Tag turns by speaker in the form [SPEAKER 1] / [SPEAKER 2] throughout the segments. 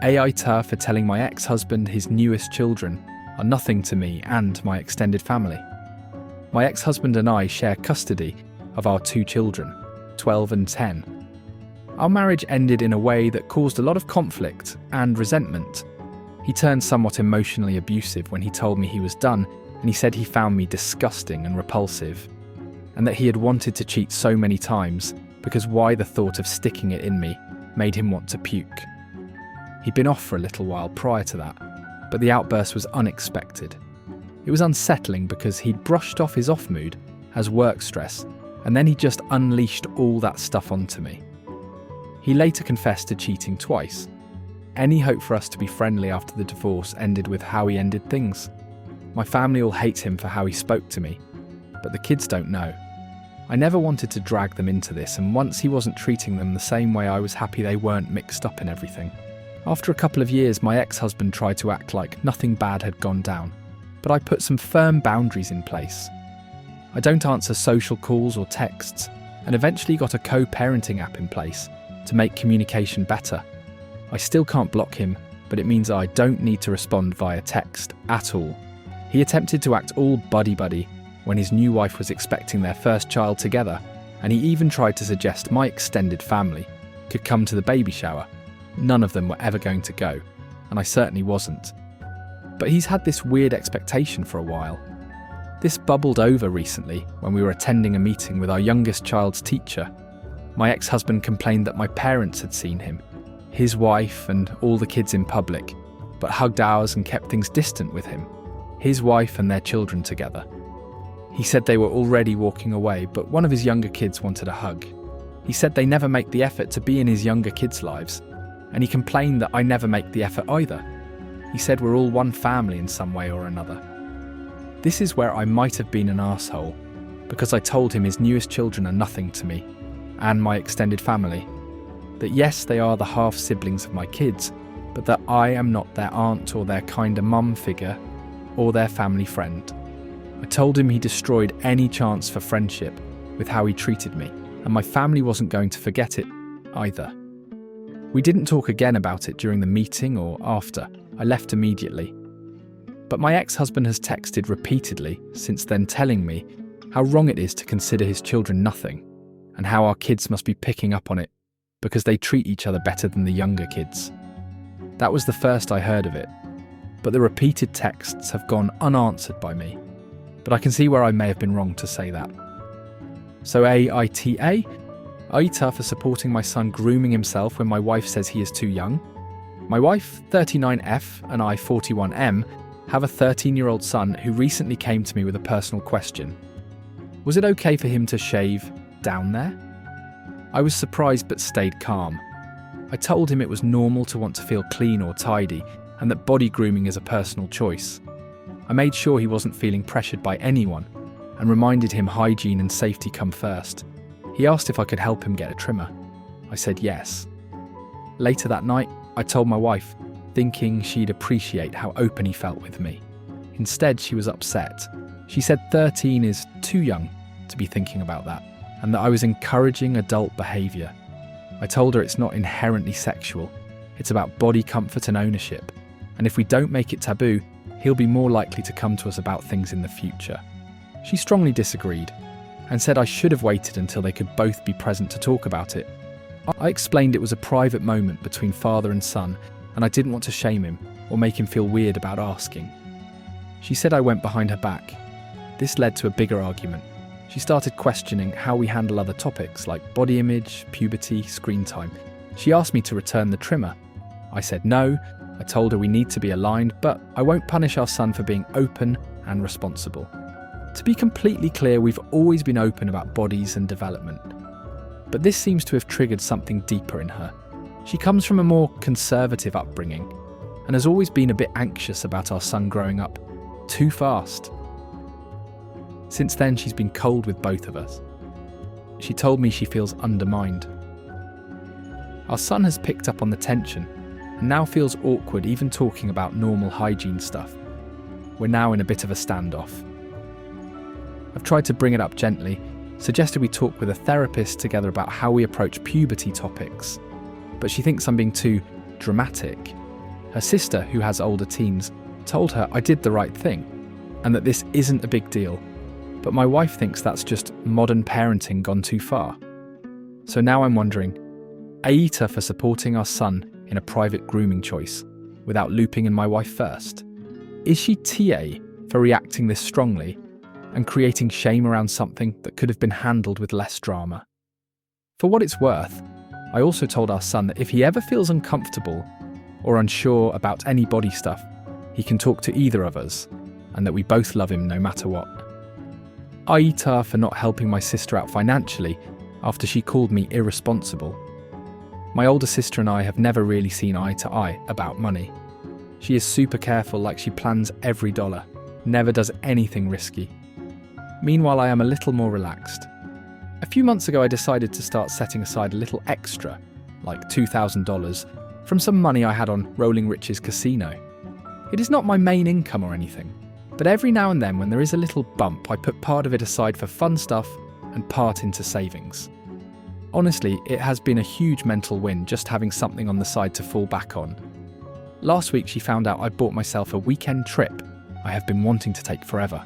[SPEAKER 1] AITA for telling my ex-husband his newest children are nothing to me and my extended family. My ex-husband and I share custody of our 2 children, 12 and 10. Our marriage ended in a way that caused a lot of conflict and resentment. He turned somewhat emotionally abusive when he told me he was done, and he said he found me disgusting and repulsive, and that he had wanted to cheat so many times because why the thought of sticking it in me made him want to puke. He'd been off for a little while prior to that, but the outburst was unexpected. It was unsettling because he'd brushed off his off mood as work stress, and then he just unleashed all that stuff onto me. He later confessed to cheating twice. Any hope for us to be friendly after the divorce ended with how he ended things. My family all hate him for how he spoke to me, but the kids don't know. I never wanted to drag them into this, and once he wasn't treating them the same way, I was happy they weren't mixed up in everything. After a couple of years, my ex-husband tried to act like nothing bad had gone down, but I put some firm boundaries in place. I don't answer social calls or texts, and eventually got a co-parenting app in place to make communication better. I still can't block him, but it means I don't need to respond via text at all. He attempted to act all buddy-buddy when his new wife was expecting their first child together, and he even tried to suggest my extended family could come to the baby shower. None of them were ever going to go, and I certainly wasn't. But he's had this weird expectation for a while. This bubbled over recently when we were attending a meeting with our youngest child's teacher. My ex-husband complained that my parents had seen him, his wife and all the kids in public, but hugged ours and kept things distant with him, his wife and their children together. He said they were already walking away, but one of his younger kids wanted a hug. He said they never make the effort to be in his younger kids' lives, and he complained that I never make the effort either. He said we're all one family in some way or another. This is where I might have been an arsehole, because I told him his newest children are nothing to me, and my extended family. That yes, they are the half-siblings of my kids, but that I am not their aunt or their kinda mum figure, or their family friend. I told him he destroyed any chance for friendship with how he treated me, and my family wasn't going to forget it either. We didn't talk again about it during the meeting or after. I left immediately. But my ex-husband has texted repeatedly since then telling me how wrong it is to consider his children nothing, and how our kids must be picking up on it because they treat each other better than the younger kids. That was the first I heard of it, but the repeated texts have gone unanswered by me. But I can see where I may have been wrong to say that. So AITA for supporting my son grooming himself when my wife says he is too young. My wife, 39F, and I, 41M, have a 13-year-old son who recently came to me with a personal question. Was it okay for him to shave down there? I was surprised but stayed calm. I told him it was normal to want to feel clean or tidy, and that body grooming is a personal choice. I made sure he wasn't feeling pressured by anyone, and reminded him hygiene and safety come first. He asked if I could help him get a trimmer. I said yes. Later that night, I told my wife, thinking she'd appreciate how open he felt with me. Instead, she was upset. She said 13 is too young to be thinking about that, and that I was encouraging adult behaviour. I told her it's not inherently sexual, it's about body comfort and ownership, and if we don't make it taboo, he'll be more likely to come to us about things in the future. She strongly disagreed, and said I should have waited until they could both be present to talk about it. I explained it was a private moment between father and son, and I didn't want to shame him or make him feel weird about asking. She said I went behind her back. This led to a bigger argument. She started questioning how we handle other topics like body image, puberty, screen time. She asked me to return the trimmer. I said no. I told her we need to be aligned, but I won't punish our son for being open and responsible. To be completely clear, we've always been open about bodies and development. But this seems to have triggered something deeper in her. She comes from a more conservative upbringing and has always been a bit anxious about our son growing up too fast. Since then, she's been cold with both of us. She told me she feels undermined. Our son has picked up on the tension and now feels awkward even talking about normal hygiene stuff. We're now in a bit of a standoff. I've tried to bring it up gently, suggested we talk with a therapist together about how we approach puberty topics, but she thinks I'm being too dramatic Her sister, who has older teens, told her I did the right thing and that this isn't a big deal. But my wife thinks that's just modern parenting gone too far. So now I'm wondering, AITA for supporting our son in a private grooming choice without looping in my wife first? Is she TA for reacting this strongly and creating shame around something that could have been handled with less drama? For what it's worth, I also told our son that if he ever feels uncomfortable or unsure about any body stuff, he can talk to either of us and that we both love him no matter what. AITA for not helping my sister out financially after she called me irresponsible. My older sister and I have never really seen eye to eye about money. She is super careful, like she plans every dollar, never does anything risky. Meanwhile, I am a little more relaxed. A few months ago, I decided to start setting aside a little extra, like $2,000, from some money I had on Rolling Riches Casino. It is not my main income or anything, but every now and then when there is a little bump, I put part of it aside for fun stuff and part into savings. Honestly, it has been a huge mental win just having something on the side to fall back on. Last week she found out I bought myself a weekend trip I have been wanting to take forever.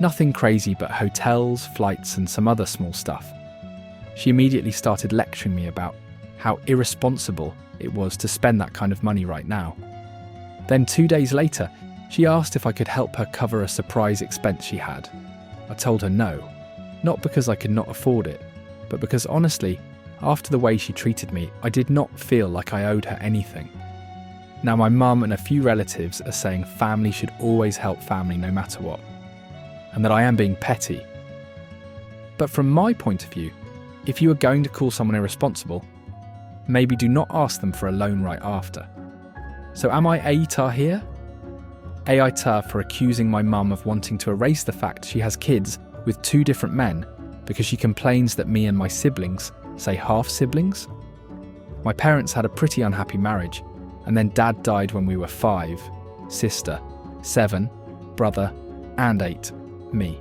[SPEAKER 1] Nothing crazy but hotels, flights and some other small stuff. She immediately started lecturing me about how irresponsible it was to spend that kind of money right now. Then 2 days later, she asked if I could help her cover a surprise expense she had. I told her no, not because I could not afford it, but because honestly, after the way she treated me, I did not feel like I owed her anything. Now my mum and a few relatives are saying family should always help family no matter what, and that I am being petty. But from my point of view, if you are going to call someone irresponsible, maybe do not ask them for a loan right after. So am I AITA here? AITA for accusing my mum of wanting to erase the fact she has kids with 2 different men because she complains that me and my siblings say half-siblings? My parents had a pretty unhappy marriage, and then dad died when we were 5, sister 7, brother, and 8, me.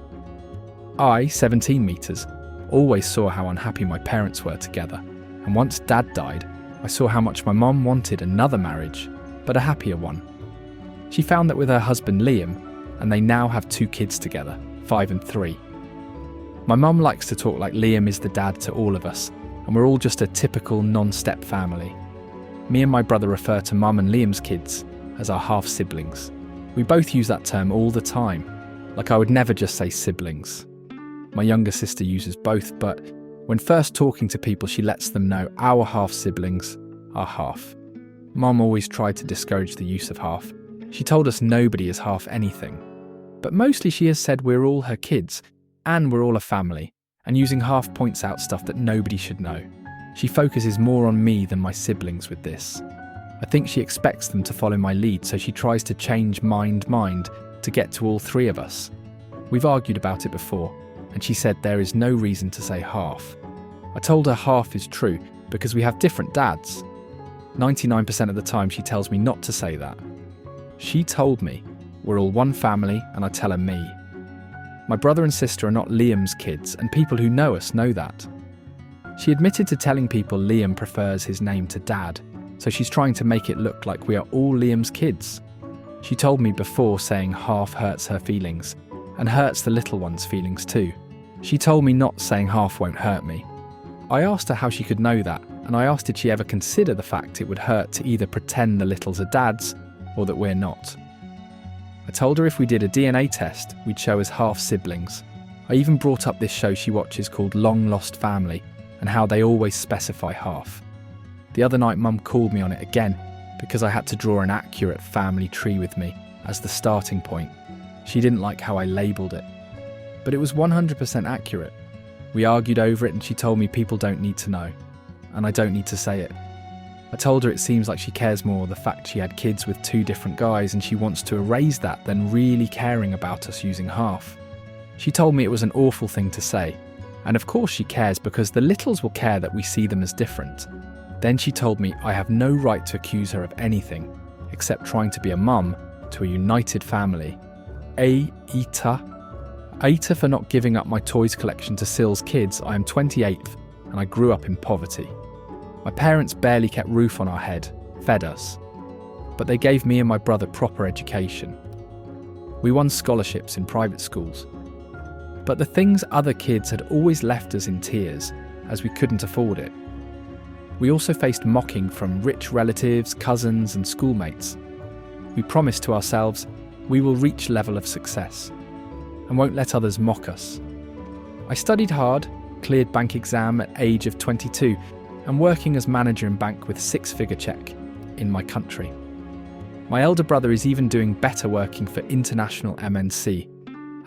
[SPEAKER 1] I, 17 meters, always saw how unhappy my parents were together, and once dad died, I saw how much my mom wanted another marriage, but a happier one. She found that with her husband Liam, and they now have 2 kids together, 5 and 3. My mum likes to talk like Liam is the dad to all of us, and we're all just a typical non-step family. Me and my brother refer to mum and Liam's kids as our half-siblings. We both use that term all the time, like I would never just say siblings. My younger sister uses both, but when first talking to people she lets them know our half-siblings are half. Mum always tried to discourage the use of half. She told us nobody is half anything. But mostly she has said we're all her kids, and we're all a family, and using half points out stuff that nobody should know. She focuses more on me than my siblings with this. I think she expects them to follow my lead, so she tries to change mind to get to all 3 of us. We've argued about it before, and she said there is no reason to say half. I told her half is true because we have different dads. 99% of the time she tells me not to say that. She told me we're all one family, and I tell her me. My brother and sister are not Liam's kids, and people who know us know that. She admitted to telling people Liam prefers his name to Dad, so she's trying to make it look like we are all Liam's kids. She told me before saying half hurts her feelings, and hurts the little one's feelings too. She told me not saying half won't hurt me. I asked her how she could know that, and I asked did she ever consider the fact it would hurt to either pretend the littles are Dad's, or that we're not. I told her if we did a DNA test, we'd show as half-siblings. I even brought up this show she watches called Long Lost Family, and how they always specify half. The other night Mum called me on it again, because I had to draw an accurate family tree with me as the starting point. She didn't like how I labelled it. But it was 100% accurate. We argued over it and she told me people don't need to know, and I don't need to say it. I told her it seems like she cares more the fact she had kids with 2 different guys and she wants to erase that than really caring about us using half. She told me it was an awful thing to say, and of course she cares because the littles will care that we see them as different. Then she told me I have no right to accuse her of anything, except trying to be a mum to a united family. AITA for not giving up my toys collection to Sill's kids. I am 28th and I grew up in poverty. My parents barely kept roof on our head, fed us. but they gave me and my brother proper education. We won scholarships in private schools. But the things other kids had always left us in tears, as we couldn't afford it. We also faced mocking from rich relatives, cousins, and schoolmates. We promised to ourselves we will reach level of success and won't let others mock us. I studied hard, cleared bank exam at age of 22, and working as manager in bank with six-figure check in my country. My elder brother is even doing better working for international MNC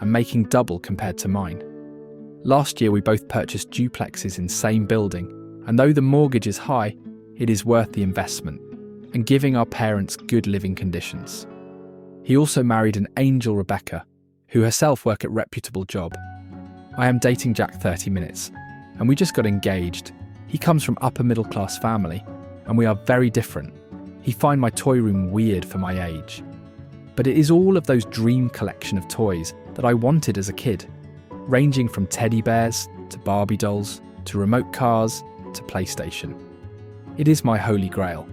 [SPEAKER 1] and making double compared to mine. Last year we both purchased duplexes in same building, and though the mortgage is high, it is worth the investment and giving our parents good living conditions. He also married an angel Rebecca, who herself work at reputable job. I am dating Jack 30 minutes, and we just got engaged. He comes from upper middle class family, and we are very different. He find my toy room weird for my age. But it is all of those dream collection of toys that I wanted as a kid, ranging from teddy bears to Barbie dolls to remote cars to PlayStation. It is my holy grail.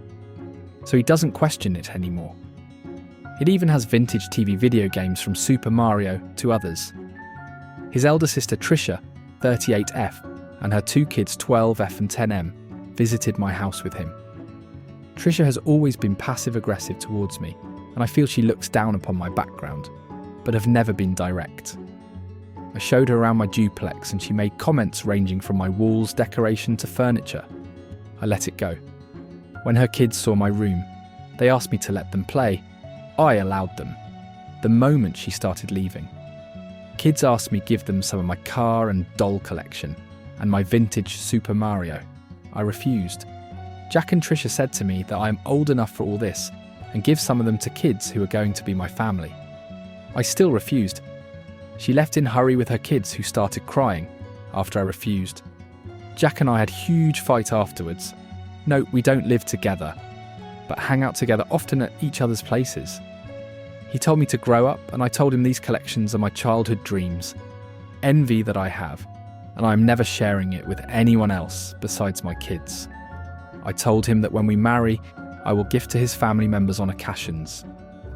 [SPEAKER 1] So he doesn't question it anymore. It even has vintage TV video games from Super Mario to others. His elder sister Trisha, 38F, and her two kids 12F and 10M, visited my house with him. Trisha has always been passive-aggressive towards me, and I feel she looks down upon my background, but have never been direct. I showed her around my duplex and she made comments ranging from my walls decoration to furniture. I let it go. When her kids saw my room, they asked me to let them play. I allowed them. The moment she started leaving. Kids asked me give them some of my car and doll collection and my vintage Super Mario. I refused. Jack and Trisha said to me that I am old enough for all this and give some of them to kids who are going to be my family. I still refused. She left in a hurry with her kids who started crying after I refused. Jack and I had a huge fight afterwards. No, we don't live together, but hang out together often at each other's places. He told me to grow up, and I told him these collections are my childhood dreams, envy that I have, and I am never sharing it with anyone else besides my kids. I told him that when we marry, I will gift to his family members on occasions,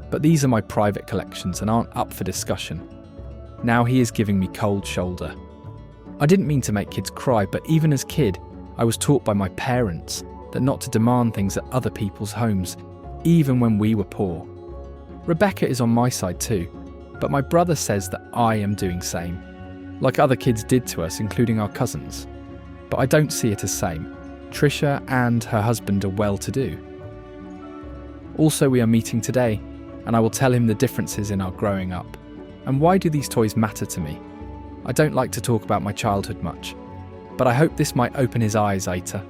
[SPEAKER 1] but these are my private collections and aren't up for discussion. Now he is giving me cold shoulder. I didn't mean to make kids cry, but even as a kid, I was taught by my parents that not to demand things at other people's homes, even when we were poor. Rebecca is on my side too, but my brother says that I am doing same, like other kids did to us, including our cousins. But I don't see it as same. Trisha and her husband are well-to-do. Also, we are meeting today, and I will tell him the differences in our growing up. And why do these toys matter to me? I don't like to talk about my childhood much, but I hope this might open his eyes, AITA.